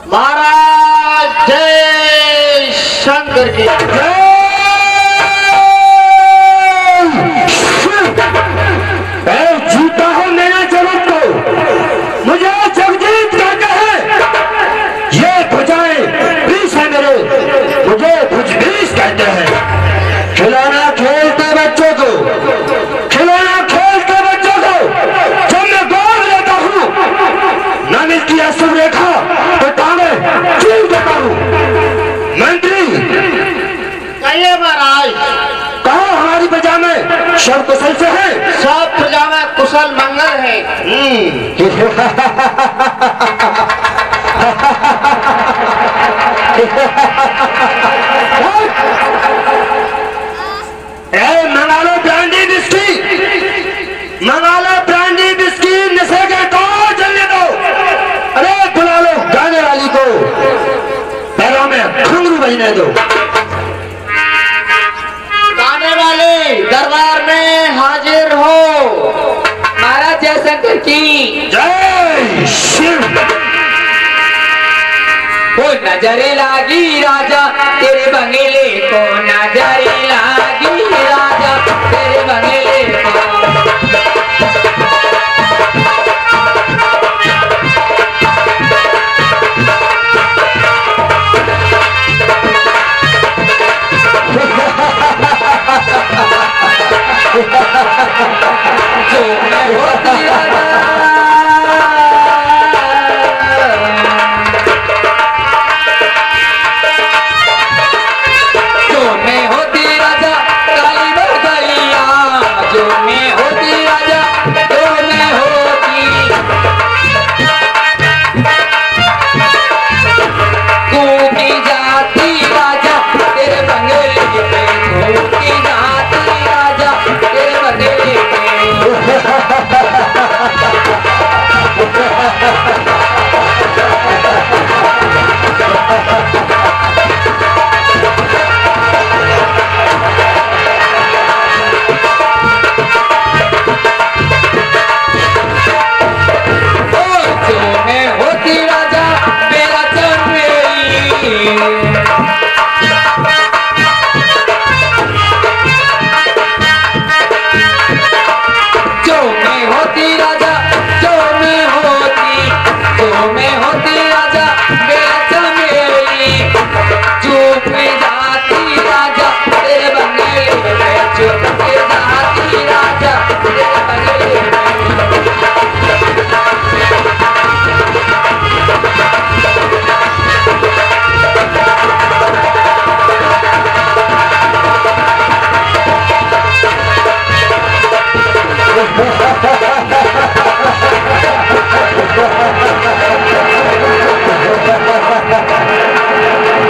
महाराज जय शंकर की जीता हूं मेरे जगत को, मुझे जगजीत कहते हैं। ये भुजाएं बीस है मेरे, मुझे भुजबीस कहते हैं। खिलौना खेलते बच्चों को, खिलौना खेलते बच्चों को जब मैं गोद लेता हूं, न मिलती है सुरेखा तो टांगे चीर देता हूं। मंत्री कहिए महाराज। कहो हमारी प्रजा में सब कुशल से है? सब प्रजा में कुशल मंगल है। मंगा लो ब्रांडी बिस्की, मंगा लो ब्रांडी बिस्की, नशे के तौर चलने दो। अरे बुला लो गाने वाली को, पैरों में घुंघरू बजने दो। गाने वाले दरबार में हाजिर हो। महाराज जय शंकर की जय शिव। वो नजरे लागी राजा तेरे बंगले को, नजरे लागी राजा तेरे बंगले को। जो मैं होती राजा, जो मैं होती राजा काली बरगलिया, जो मैं होती राजा, जो मैं होती कूकी जाती राजा तेरे बंगले पे, कूकी जाती राजा तेरे बंगले पे। जो मैं होती राजा मेरा चमेली, जो मैं होती राजा, जो मैं होती, जो मैं होती राजा मेरा चमेली, चुप जाती राजा तेरे बंगले में, चुप जाती राजा तेरे बंगले में।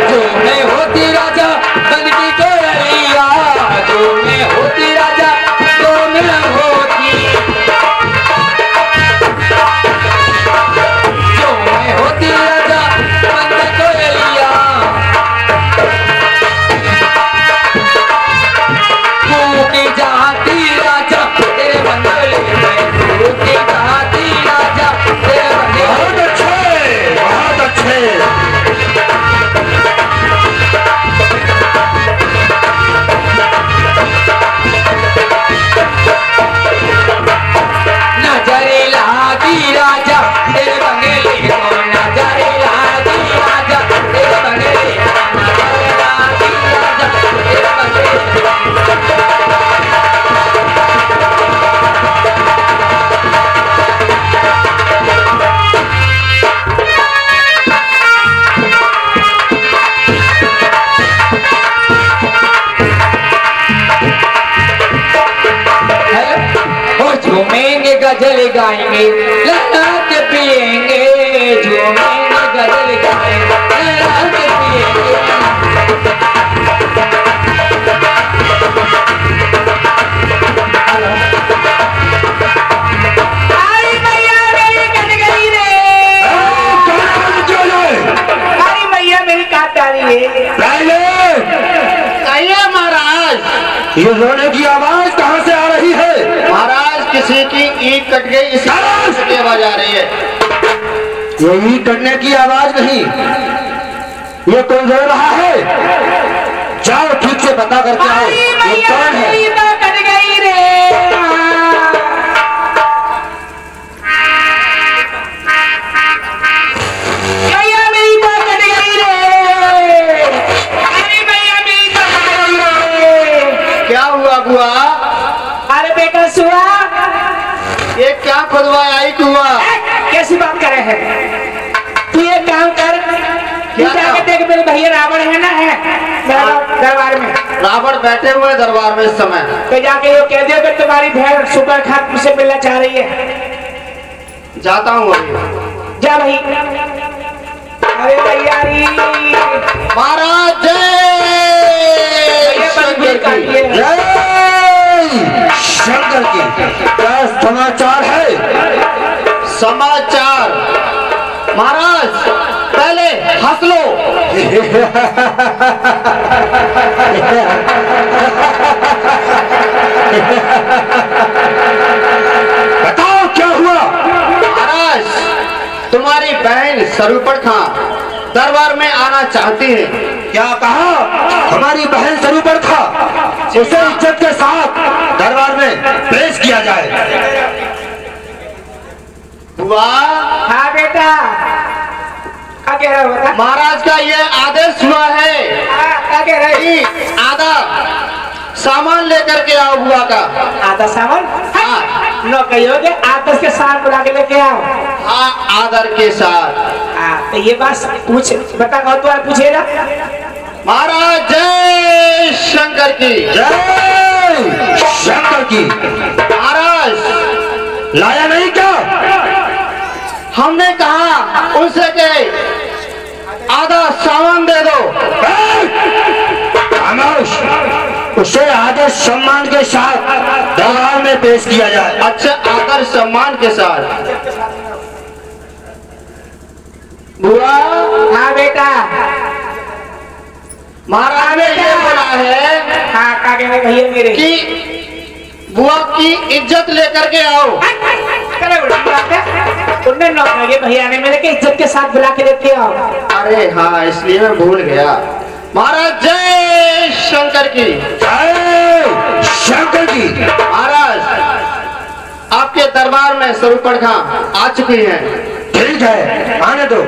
जो मैं होती राजा बन की कोयलिया, जो मैं होती राजा, जो मैं होती, जो मैं होती राजा बन की कोयलिया, कूकी जाती राजा तेरे बंगले में, कूकी जाती राजा तेरे बंगले में। बहुत अच्छे, बहुत अच्छे। नजरे लागी राजा तेरे बंगले को, नजरे लागी राजा तेरे बंगले को, नजरे लागी राजा तेरे बंगले को। झूमेंगे गजल गाएंगे लहरा के पिएंगे, झूमेंगे गजल गाएंगे लहरा के पिएंगे। आई मैया मेरी कट गई रे, आई मैया मेरी काट डाली है। आइए महाराज। ये रोने की आवाज कहाँ से आ रही है? महाराज किसी की ईंट कट गई, इसी की आवाज आ रही है। यही करने की आवाज नहीं, ये कोई रो रहा है? जाओ ठीक से पता करके आओ ये कौन है। कट गई रे, भैया मेरी बात कट गई रे, अरे भैया मेरी बात कट गई रे। क्या हुआ बुआ? अरे बेटा सुआ, ये क्या खुदवाया आई कुआ? कैसी बात कर रहे हैं? तू ये काम कर, तू जाके देख मेरे भैया रावण है ना, है दरबार में। रावण बैठे हुए दरबार में इस समय। तो जाके ये कह दियो कि तुम्हारी बहन सुपर खान मुझसे मिलना चाह रही है। जाता हूँ अभी। जा भाई। अरे तैयारी महाराज जय शंकर की। जय शंकर की। क्या समाचार है? समाचार महाराज पहले हंस लो। बताओ क्या हुआ? महाराज तुम्हारी बहन सरूपणखा दरबार में आना चाहती है। क्या कहा? हमारी बहन सरूपणखा, उसे इज्जत के साथ दरबार में पेश किया जाए। बुआ हाँ बेटा, क्या कह रहा हो बेटा? महाराज का ये आदेश हुआ है क्या कह रहे? कि आधा सामान लेकर के आओ बुआ का। आधा सामान? हाँ। नो कहियोगे आदर्श के साथ बुला के लेके आओ। हाँ आदर के साथ। तो ये बात पूछ बता, कौतूहल पूछेगा। महाराज जय शंकर की। जय शंकर की। महाराज लाया नहीं क्या? हमने कहा उनसे के आधा सामान दे दो। खामोश, उसे आदर सम्मान के साथ दरबार में पेश किया जाए। अच्छा आदर सम्मान के साथ। बुआ हाँ बेटा। महाराज ने ये बोला है हाँ क्या कह रहे भैया मेरे कि बुआ की इज्जत लेकर के आओ। करे उल्टी बात है। उन्हें नौ लगे भैया ने मेरे के इज्जत के साथ बुला के लेके आओ। अरे हाँ इसलिए मैं भूल गया। महाराज जय शंकर की। जय शंकर की। महाराज आपके दरबार में सरूपणखा आ चुकी हैं। ठीक है, आने दो। अरे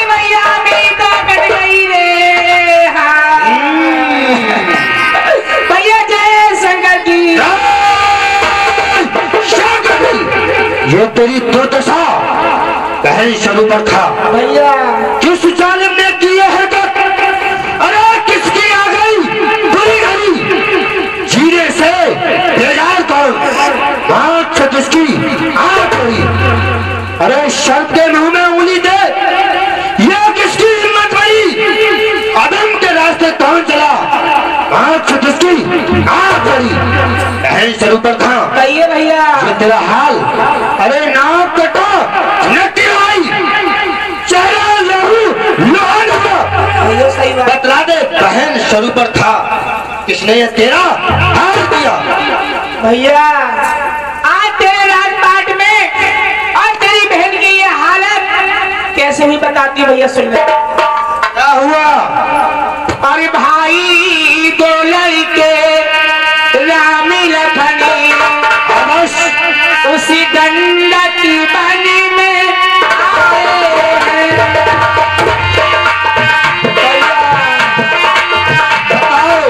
भैया मेरी तो कट गई रे। हाँ भैया जय शंकर की। जय शंकर की। ये तेरी दुर्दशा बहन सरूपणखा। भैया किस जालिम ने की है हरकत? अरे किसकी आ गई बुरी घड़ी? जीने से बेजार कौन? आंख से किसकी आंख हुई? अरे शर्त के मुंह में उंगली दे, ये किसकी हिम्मत बड़ी? अदम के रास्ते कौन चला? आंख से किसकी आंख हुई? बहन सरूपणखा, कहिए भैया। ये तेरा हाल। अरे नाक कटो, नटी आई, चेहरा लहू लोहन हुआ। भैया सही बात। बतला दे बहन सरूपणखा, किसने ये तेरा हाल किया? भैया आज तेरे राजपाट में और तेरी बहन की ये हालत कैसे ही बताती भैया, सुन ले। क्या हुआ? अरे भाई दो लड़के रामी लखनी बस उसी गंडक बनी में आए हैं। बताओ।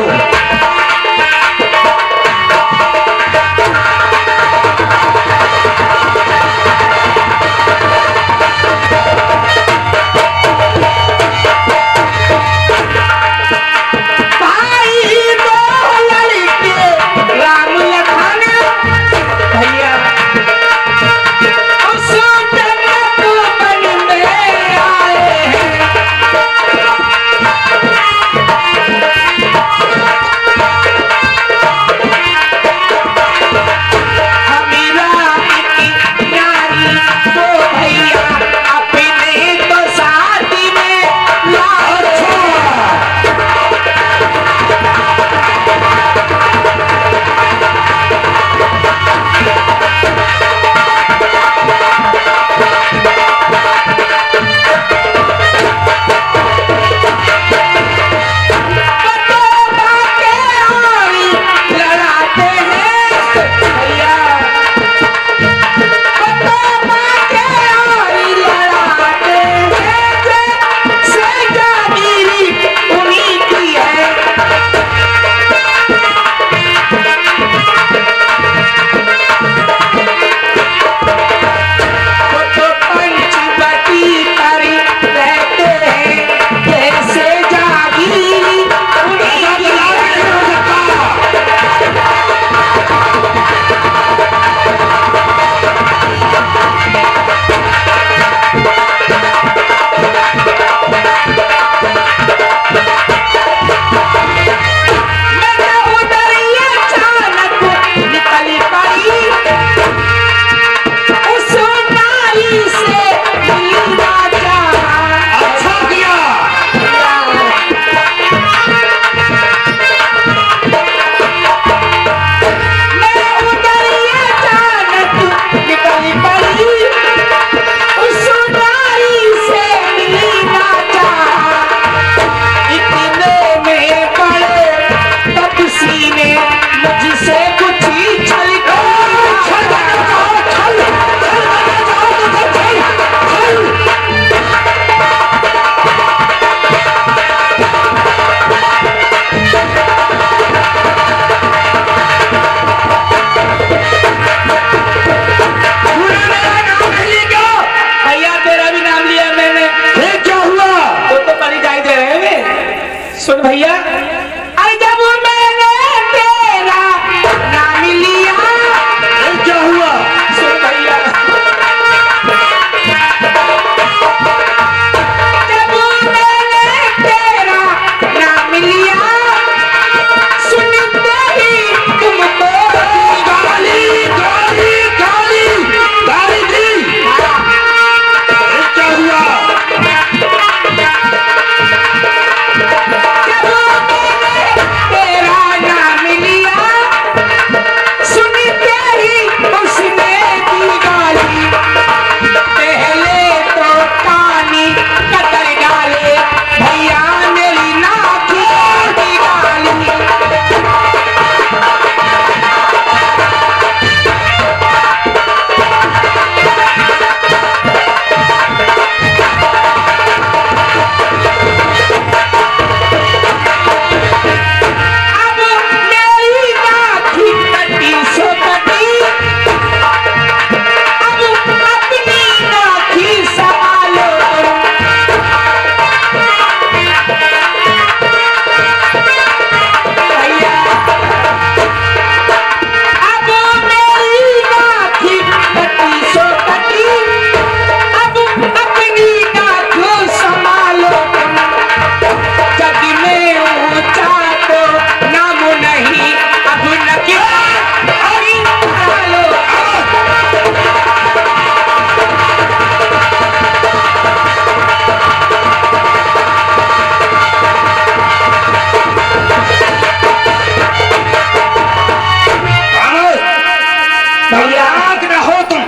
नाक न हो तुम,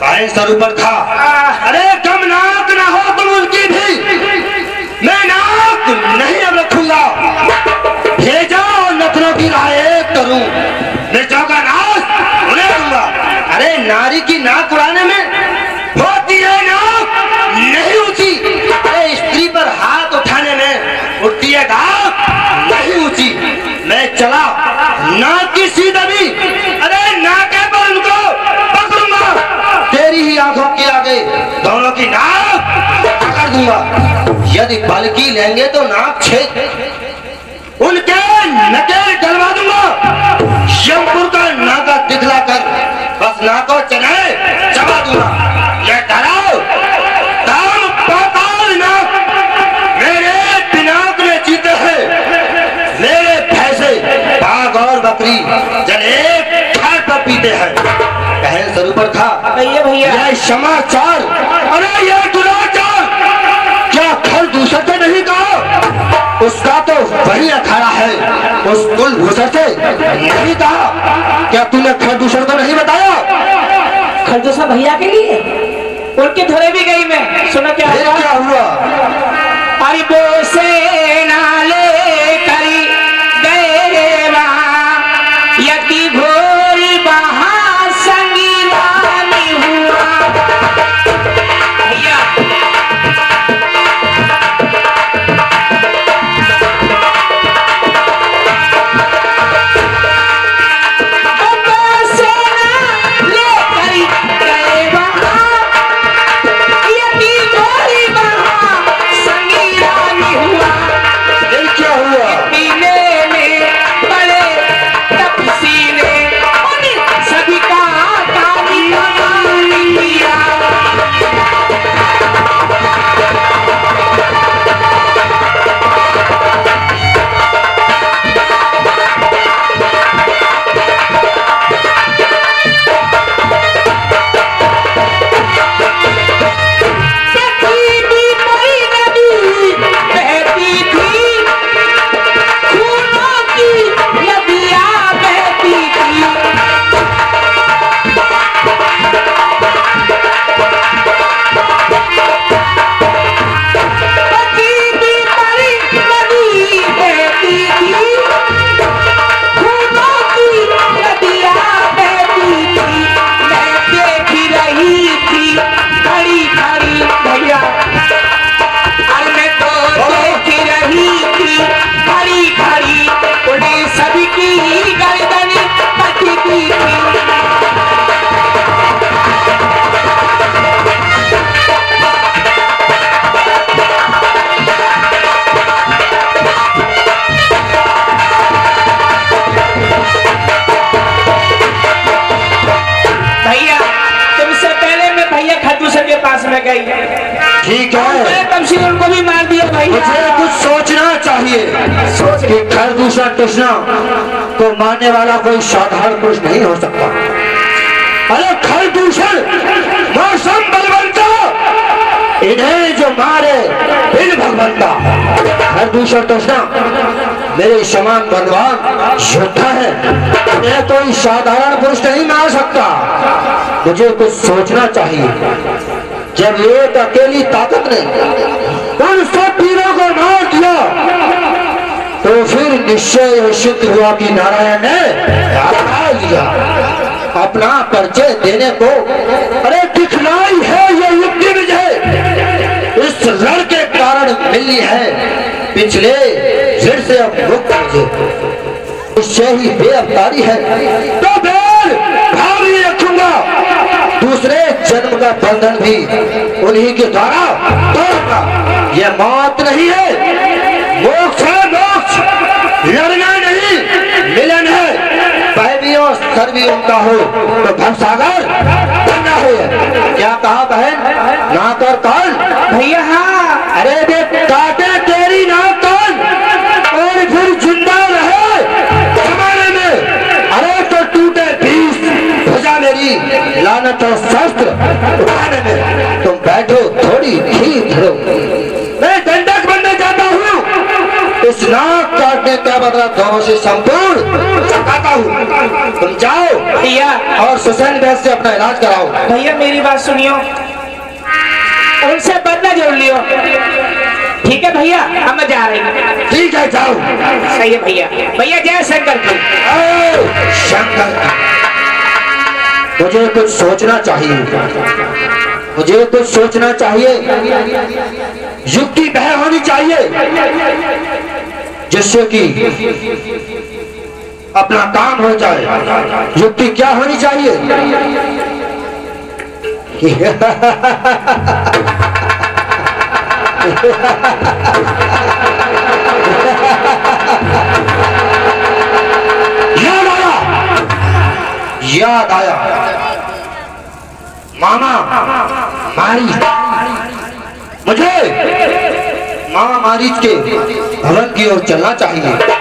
बाएं सर ऊपर था। अरे कम नाक न हो तुम उनकी भी, मैं नाक नहीं अब रखूंगा। भेजा और नथनों की राह एक करूं, मिर्चों का नाश उन्हें दूंगा। अरे नारी की नाक उड़ाने में होती है नाक नहीं ऊंची, अरे स्त्री पर हाथ उठाने में उठती है नाक नहीं ऊंची। मैं चला नाक की सीधा भी, अरे नाके पर उनको पकड़ूंगा, तेरी ही आंखों के आगे दोनों की नाक पकड़ दूंगा। यदि बल्कि लेंगे तो नाक छेद उनके नकेल डलवा दूंगा। यमपुर का नाका दिखला कर बस नाको चले चबा दूंगा। यह डराओ दाम पाताल नाक मेरे दिनाक में जीते हैं। मेरे भैंसे बाघ और बकरी जल एक खाट पर पीते हैं। बहन सर ऊपर था भैया भैया यह समाचार, अरे यह दुराचार क्या खल दूसर से नहीं कहा? उसका तो वही अखाड़ा है, उस कुलभूषण से नहीं कहा। क्या तूने खरदूषण को नहीं बताया? खरदूषण भैया के लिए उनके धरे भी गई मैं। सुनो क्या हुआ? क्या हुआ? अरे वो से नाले करी गए वहाँ यति घोर बहा संगीलानी हुआ। भैया गई। ठीक है, तमशील उनको भी मार दिया भैया। मुझे कुछ सोचना चाहिए कि खरदूषण तृष्णा को मारने वाला कोई साधारण पुरुष नहीं हो सकता। अरे खरदूषण मौसम बलवंता, इन्हें जो मारे बिन भगवंता। खरदूषण तृष्णा मेरे समान बलवान योद्धा है, इन्हें कोई साधारण पुरुष नहीं मार सकता। मुझे कुछ सोचना चाहिए। जब एक अकेली ताकत ने उन सब वीरों को मार दिया तो फिर निश्चय यह सिद्ध हुआ कि नारायण ने अपना लिया, अपना परिचय देने को। अरे दिखलाई है ये युक्ति विजय, इस रण के कारण मिली है। पिछले ऋण से अब मुक्त मुझे निश्चय ही बेअवतारी है, तो फिर भावी रखूंगा। दूसरे जन्म का बंधन भी उन्हीं के द्वारा तोड़ूंगा। यह मौत नहीं है, मोक्ष है। मोक्ष लड़ना नहीं, मिलन है। पहवी और सर्वी उनका हो तो भवसागर बनना है। क्या कहा बहन? नाक और कान भैया। हाँ अरे देख काटे तेरी नाक कान और फिर जिंदा रहे जमाने में। अरे तो टूटे बीस भुजा मेरी लानत और शस्त्र उठाने में। तुम बैठो थोड़ी धीर धरो, मैं दंडक बनने जाता हूँ। इस नाक काटने मैं क्या बदला दोनों से संपूर्ण चुकाता हूँ। तुम जाओ भैया और सुसैन वैद्य से अपना इलाज कराओ। भैया मेरी बात सुनियो, उनसे बदला जरूर लियो। ठीक है भैया, हम जा रहे हैं। ठीक है जाओ। सही है भैया। भैया जय शंकर की। शंकर, मुझे कुछ सोचना चाहिए, मुझे कुछ सोचना चाहिए। युक्ति वह होनी चाहिए जिससे कि अपना काम हो जाए। युक्ति क्या होनी चाहिए? याद आया मामा मारीच, मुझे मामा मारीच के भवन की ओर चलना चाहिए।